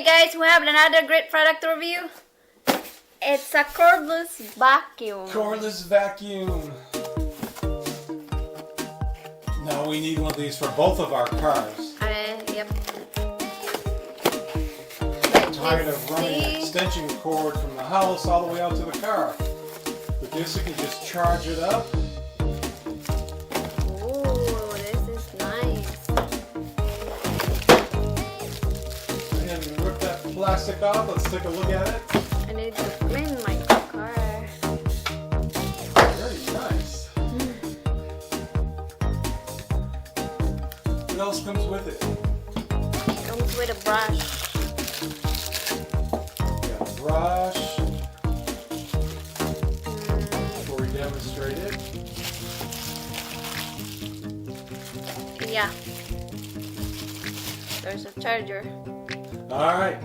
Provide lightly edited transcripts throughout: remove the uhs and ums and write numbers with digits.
guys, we have another great product review. It's a cordless vacuum. Cordless vacuum. Now we need one of these for both of our cars. Yep. Tired of running an extension cord from the house all the way out to the car. With this, you can just charge it up. Oh, this is nice. And rip that plastic off. Let's take a look at it. I need to clean my car. Very nice. What else comes with it? Comes with a brush. Brush before we demonstrate it. Yeah. There's a charger. Alright,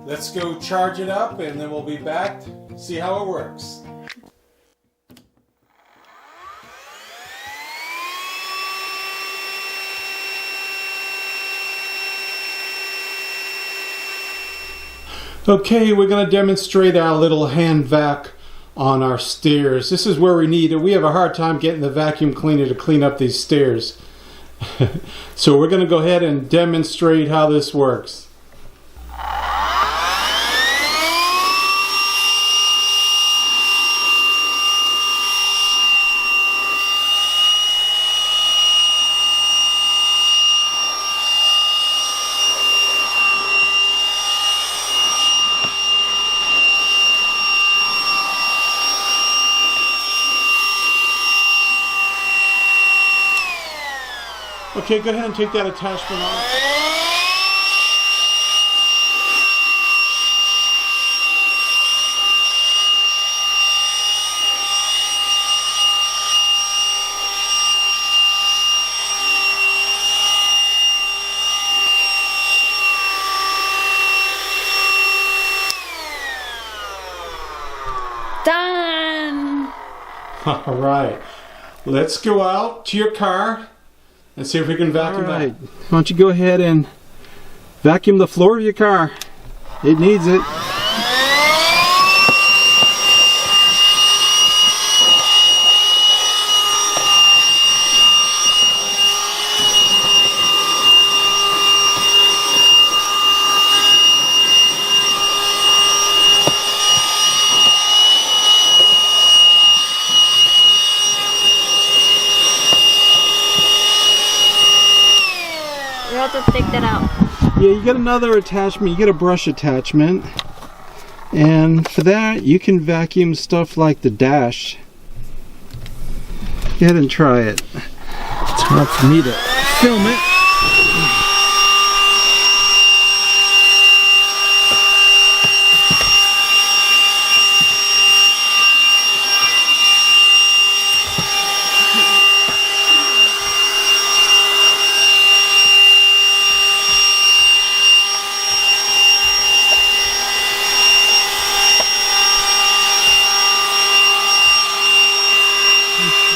let's go charge it up and then we'll be back to see how it works. Okay, we're going to demonstrate our little hand vac on our stairs. This is where we need it. We have a hard time getting the vacuum cleaner to clean up these stairs. So we're going to go ahead and demonstrate how this works. Okay, go ahead and take that attachment off. Done! All right, let's go out to your car and see if we can vacuum that. Why don't you go ahead and vacuum the floor of your car? It needs it. You have to take that out. Yeah, you get another attachment. You get a brush attachment. And for that, you can vacuum stuff like the dash. Go ahead and try it. It's hard for me to film it.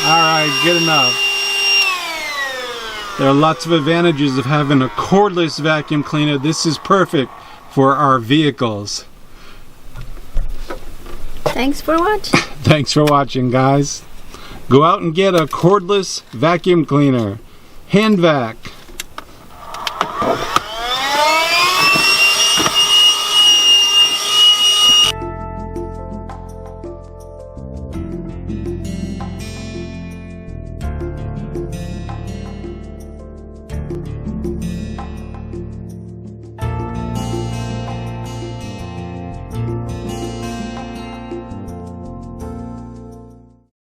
Alright, good enough. There are lots of advantages of having a cordless vacuum cleaner. This is perfect for our vehicles. Thanks for watching. Thanks for watching, guys. Go out and get a cordless vacuum cleaner. Hand vac.